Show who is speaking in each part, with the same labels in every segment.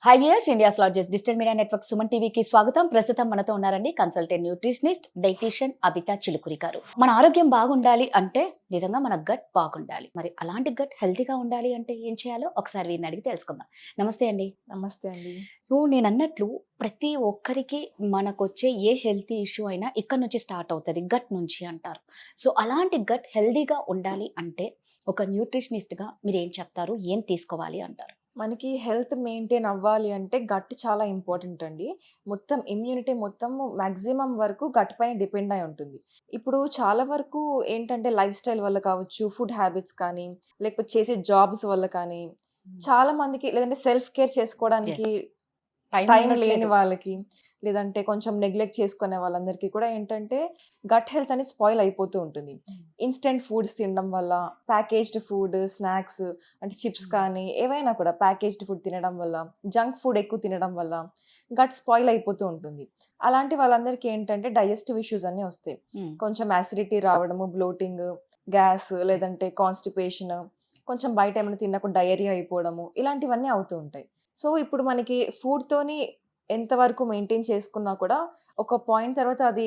Speaker 1: High viewers, India's largest digital media network Suman టీవీకి స్వాగతం. ప్రస్తుతం మనతో ఉన్నారండి consultant nutritionist, dietitian Abitha Chilukuri గారు. మన ఆరోగ్యం బాగుండాలి అంటే నిజంగా మన గట్ బాగుండాలి. మరి అలాంటి గట్ హెల్తీగా ఉండాలి అంటే ఏం చేయాలో ఒకసారి వీరిని అడిగి తెలుసుకుందాం. నమస్తే అండి.
Speaker 2: నమస్తే అండి.
Speaker 1: సో నేను అన్నట్లు ప్రతి ఒక్కరికి మనకొచ్చే ఏ హెల్తీ ఇష్యూ అయినా ఇక్కడ నుంచి స్టార్ట్ అవుతుంది, గట్ నుంచి అంటారు. సో అలాంటి గట్ హెల్తీగా ఉండాలి అంటే ఒక న్యూట్రిషనిస్ట్గా మీరు ఏం చెప్తారు, ఏం తీసుకోవాలి అంటారు?
Speaker 2: మనకి హెల్త్ మెయింటైన్ అవ్వాలి అంటే గట్ చాలా ఇంపార్టెంట్ అండి. మొత్తం ఇమ్యూనిటీ మొత్తం మాక్సిమం వరకు గట్ పైన డిపెండ్ అయి ఉంటుంది. ఇప్పుడు చాలా వరకు ఏంటంటే లైఫ్ స్టైల్ వల్ల కావచ్చు, ఫుడ్ హ్యాబిట్స్ కానీ, లేకపోతే చేసే జాబ్స్ వల్ల కానీ, చాలా మందికి లేదంటే సెల్ఫ్ కేర్ చేసుకోవడానికి టైం లేని వాళ్ళకి, లేదంటే కొంచెం నెగ్లెక్ట్ చేసుకునే వాళ్ళందరికీ కూడా ఏంటంటే గట్ హెల్త్ అనేది స్పాయిల్ అయిపోతూ ఉంటుంది. ఇన్స్టెంట్ ఫుడ్స్ తినడం వల్ల, ప్యాకేజ్డ్ ఫుడ్, స్నాక్స్ అంటే చిప్స్ కానీ ఏవైనా కూడా ప్యాకేజ్డ్ ఫుడ్ తినడం వల్ల, జంక్ ఫుడ్ ఎక్కువ తినడం వల్ల గట్ స్పాయిల్ అయిపోతూ ఉంటుంది. అలాంటి వాళ్ళందరికీ ఏంటంటే డైజెస్టివ్ ఇష్యూస్ అన్నీ వస్తాయి. కొంచెం యాసిడిటీ రావడము, బ్లోటింగ్, గ్యాస్, లేదంటే కాన్స్టిపేషన్, కొంచెం బయట ఏమైనా తిన్నప్పుడు డయేరియా అయిపోవడము, ఇలాంటివన్నీ అవుతూ ఉంటాయి. సో ఇప్పుడు మనకి ఫుడ్తోని ఎంతవరకు మెయింటైన్ చేసుకున్నా కూడా ఒక పాయింట్ తర్వాత అది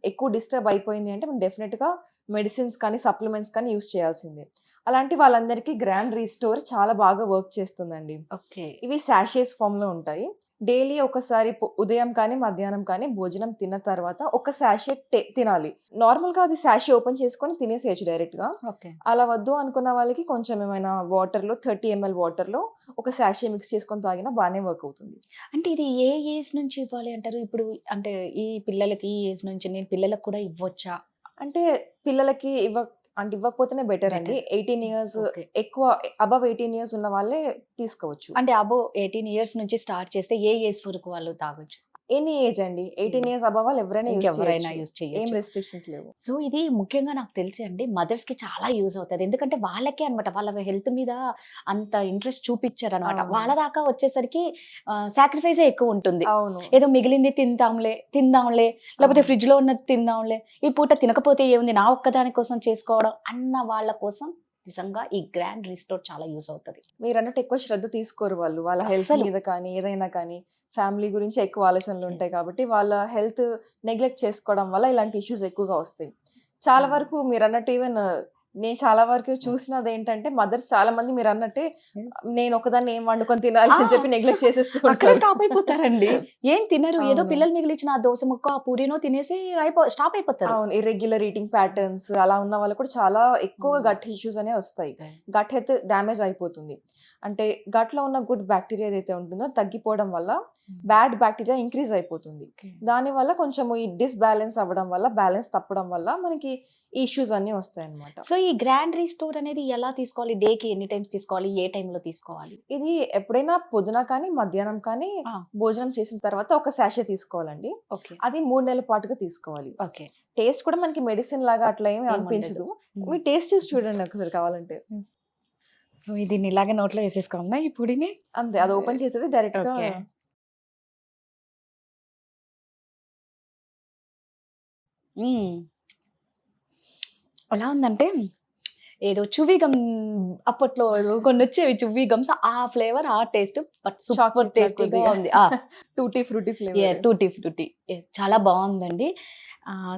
Speaker 2: ఎక్కువ డిస్టర్బ్ అయిపోయింది అంటే మనం డెఫినెట్గా మెడిసిన్స్ కానీ సప్లిమెంట్స్ కానీ యూస్ చేయాల్సిందే. అలాంటి వాళ్ళందరికీ గ్రాండ్ రీస్టోర్ చాలా బాగా వర్క్ చేస్తుందండి.
Speaker 1: ఓకే.
Speaker 2: ఇవి శాషేస్ ఫామ్లో ఉంటాయి. డైలీ ఒకసారి ఉదయం కానీ మధ్యాహ్నం కానీ భోజనం తిన్న తర్వాత ఒక శాషే తినాలి. నార్మల్గా అది శాషే ఓపెన్ చేసుకొని తినేసేయచ్చు డైరెక్ట్గా.
Speaker 1: ఓకే.
Speaker 2: అలా వద్దు అనుకున్న వాళ్ళకి కొంచెం ఏమైనా వాటర్లో 30 ml వాటర్లో ఒక శాషే మిక్స్ చేసుకొని తాగినా బాగానే వర్క్ అవుతుంది.
Speaker 1: అంటే ఇది ఏ ఏజ్ నుంచి ఇవ్వాలి అంటారు? ఇప్పుడు అంటే ఈ పిల్లలకి ఈ ఏజ్ నుంచి నేను పిల్లలకు కూడా ఇవ్వచ్చా?
Speaker 2: అంటే పిల్లలకి ఇవ్వకపోతేనే బెటర్ అండి. 18 ఇయర్స్ ఎక్కువ అబవ్ 18 ఇయర్స్ ఉన్న వాళ్ళే తీసుకోవచ్చు.
Speaker 1: అంటే అబోవ్ 18 ఇయర్స్ నుంచి స్టార్ట్ చేస్తే ఏ ఏజ్ వరకు వాళ్ళు తాగొచ్చు?
Speaker 2: ఎనీ ఏజ్ అండి. 18 ఇయర్స్ అబవ్ వాళ్ళు ఎవరైనా యూజ్ చేయొచ్చు. ఏం రెస్ట్రిక్షన్స్ లేవు.
Speaker 1: సో ఇది ముఖ్యంగా నాకు తెలిసి అండి మదర్స్ కి చాలా యూజ్ అవుతుంది. ఎందుకంటే వాళ్ళకే అనమాట, వాళ్ళ హెల్త్ మీద అంత ఇంట్రెస్ట్ చూపించారు అనమాట. వాళ్ళ దాకా వచ్చేసరికి సాక్రిఫైసే ఎక్కువ ఉంటుంది.
Speaker 2: అవును.
Speaker 1: ఏదో మిగిలింది తిందాంలే, లేకపోతే ఫ్రిడ్జ్ లో ఉన్నది తిందాంలే, ఈ పూట తినకపోతే ఏముంది నా ఒక్కదాని కోసం చేసుకోవడం అన్న వాళ్ళ కోసం నిజంగా ఈ గ్రాండ్ రిస్టోర్ చాలా యూజ్ అవుతుంది.
Speaker 2: మీరు అన్నట్టు ఎక్కువ శ్రద్ధ తీసుకోరు వాళ్ళు. వాళ్ళ హెల్త్ మీద కానీ ఏదైనా కానీ ఫ్యామిలీ గురించి ఎక్కువ ఆలోచనలు ఉంటాయి కాబట్టి వాళ్ళ హెల్త్ నెగ్లెక్ట్ చేసుకోవడం వల్ల ఇలాంటి ఇష్యూస్ ఎక్కువగా వస్తాయి. చాలా వరకు మీరు అన్నట్టు ఈవెన్ నేను చాలా వరకు చూసినది ఏంటంటే మదర్స్ చాలా మంది మీరు అన్నట్టే నేను ఒకదాన్ని ఏం వండుకొని తినాలి అని చెప్పి నెగ్లెక్ట్ చేసేస్తూ
Speaker 1: స్టాప్ అయిపోతారండి. ఏం తినరు, ఏదో పిల్లలు మిగిలిచిన ఆ దోశ ముక్క ఆ పూరినో తినేసి స్టాప్ అయిపోతారు.
Speaker 2: అవును. ఇర్రెగ్యులర్ ఈటింగ్ ప్యాటర్న్స్ అలా ఉన్న వాళ్ళు కూడా చాలా ఎక్కువ గట్ ఇష్యూస్ అనేవి వస్తాయి. గట్ హెల్త్ డ్యామేజ్ అయిపోతుంది. అంటే గట్ లో ఉన్న గుడ్ బ్యాక్టీరియా ఏదైతే ఉంటుందో తగ్గిపోవడం వల్ల బ్యాడ్ బ్యాక్టీరియా ఇంక్రీజ్ అయిపోతుంది. దాని వల్ల కొంచెం ఈ డిస్బ్యాలెన్స్ అవ్వడం వల్ల, బ్యాలెన్స్ తప్పడం వల్ల మనకి ఈ ఇష్యూస్ అన్ని వస్తాయి అన్నమాట.
Speaker 1: సో ఈ గ్రాండ్ రీస్టోర్ అనేది ఎలా తీసుకోవాలి? డేకి ఎన్ని టైమ్స్ తీసుకోవాలి? ఏ టైంలో తీసుకోవాలి?
Speaker 2: ఇది ఎప్పుడైనా పొద్దున కానీ మధ్యాహ్నం కానీ భోజనం చేసిన తర్వాత ఒక శాషే తీసుకోవాలండి. అది 3 నెలల పాటుగా తీసుకోవాలి.
Speaker 1: ఓకే.
Speaker 2: టేస్ట్ కూడా మనకి మెడిసిన్ లాగా అట్లా ఏమి అనిపించదు. మీరు టేస్ట్ చూసి చూడండి ఒకసారి కావాలంటే.
Speaker 1: సో ఇది ఇలాగే నోట్లో వేసేసుకోమన్నా ఈ పొడిని?
Speaker 2: అంతే, అది ఓపెన్ చేసేసి డైరెక్ట్ గా.
Speaker 1: ఎలా ఉందంటే ఏదో చువ్వి గమ్, అప్పట్లో కొన్ని వచ్చేవి చువ్వి గమ్స్, ఆ ఫ్లేవర్ ఆ టేస్ట్, బట్ సూపర్ టేస్టీగా ఉంది.
Speaker 2: Tutti frutti flavour.
Speaker 1: Tutti frutti చాలా బాగుందండి.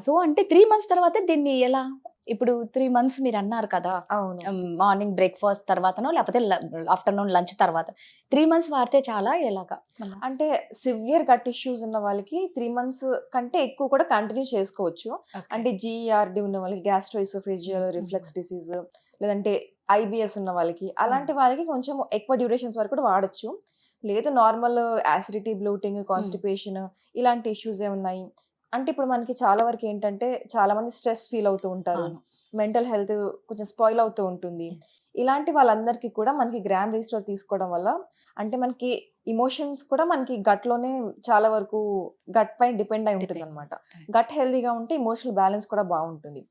Speaker 1: సో అంటే 3 months తర్వాత దీన్ని ఎలా, ఇప్పుడు 3 months మీరు అన్నారు కదా, మార్నింగ్ బ్రేక్ఫాస్ట్ తర్వాతనో లేకపోతే ఆఫ్టర్నూన్ లంచ్ తర్వాత 3 months వాడితే చాలా ఎలాగా?
Speaker 2: అంటే సివియర్ గట్ ఇష్యూస్ ఉన్న వాళ్ళకి 3 months కంటే ఎక్కువ కూడా కంటిన్యూ చేసుకోవచ్చు. అంటే GERD ఉన్న వాళ్ళకి, గ్యాస్ట్రోఎసోఫేజియల్ రిఫ్లెక్స్ డిసీజ్, లేదంటే IBS ఉన్న వాళ్ళకి, అలాంటి వాళ్ళకి కొంచెం ఎక్కువ డ్యూరేషన్స్ వరకు కూడా వాడచ్చు. లేదు నార్మల్ యాసిడిటీ, బ్లోటింగ్, కాన్స్టిపేషన్ ఇలాంటి ఇష్యూస్ ఉన్నాయి అంటే ఇప్పుడు మనకి చాలా వరకు ఏంటంటే చాలా మంది స్ట్రెస్ ఫీల్ అవుతూ ఉంటారు, మెంటల్ హెల్త్ కొంచెం స్పాయిల్ అవుతూ ఉంటుంది. ఇలాంటి వాళ్ళందరికీ కూడా మనకి గ్రాండ్ రీస్టోర్ తీసుకోవడం వల్ల అంటే మనకి ఇమోషన్స్ కూడా మనకి గట్లోనే చాలా వరకు గట్ పైన డిపెండ్ అయి ఉంటుంది అనమాట. గట్ హెల్దీగా ఉంటే ఇమోషనల్ బ్యాలెన్స్ కూడా బాగుంటుంది.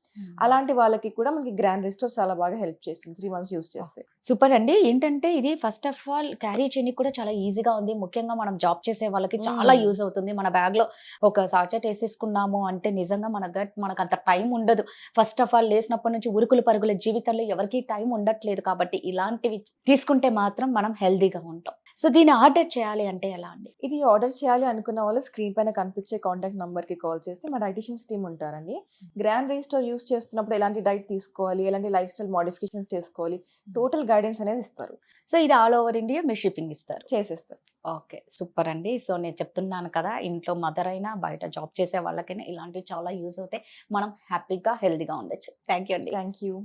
Speaker 2: అలాంటి వాళ్ళకి కూడా మనకి గ్రాండ్ రిస్టోర్ చాలా బాగా హెల్ప్ చేస్తుంది 3 months యూస్ చేస్తే.
Speaker 1: సూపర్ అండి. ఏంటంటే ఇది ఫస్ట్ ఆఫ్ ఆల్ క్యారీ చేయడానికి కూడా చాలా ఈజీగా ఉంది. ముఖ్యంగా మనం జాబ్ చేసే వాళ్ళకి చాలా యూజ్ అవుతుంది. మన బ్యాగ్ లో ఒక సాచెట్ వేసేసుకున్నాము అంటే నిజంగా మన గట్ మనకు అంత టైం ఉండదు. ఫస్ట్ ఆఫ్ ఆల్ లేసినప్పటి నుంచి ఉరుకులు పరుగుల జీవితంలో ఎవరికి టైం ఉండట్లేదు కాబట్టి ఇలాంటివి తీసుకుంటే మాత్రం మనం హెల్దీగా ఉంటాం. సో దీన్ని ఆర్డర్ చేయాలి అంటే ఎలా అండి?
Speaker 2: ఇది ఆర్డర్ చేయాలి అనుకున్న వాళ్ళు స్క్రీన్ పైన కనిపించే కాంటాక్ట్ నంబర్‌కి కాల్ చేస్తే మా డైటీషియన్స్ టీమ్ ఉంటారండి. గ్రాండ్ రీస్టోర్ యూజ్ చేస్తున్నప్పుడు ఎలాంటి డైట్ తీసుకోవాలి, ఎలాంటి లైఫ్ స్టైల్ మోడిఫికేషన్స్ చేసుకోవాలి, టోటల్ గైడెన్స్ అనేది ఇస్తారు.
Speaker 1: సో ఇది ఆల్ ఓవర్ ఇండియా మీరు షిప్పింగ్ ఇస్తారు.
Speaker 2: చేసేస్తారు.
Speaker 1: ఓకే. సూపర్ అండి. సో నేను చెప్తున్నాను కదా! ఇంట్లో మదర్ అయినా, బయట జాబ్ చేసే వాళ్ళకైనా ఇలాంటివి చాలా యూజ్ అవుతాయి. మనం హ్యాపీగా, హెల్తీగా ఉండొచ్చు. థ్యాంక్ యూ అండి.
Speaker 2: Thank you.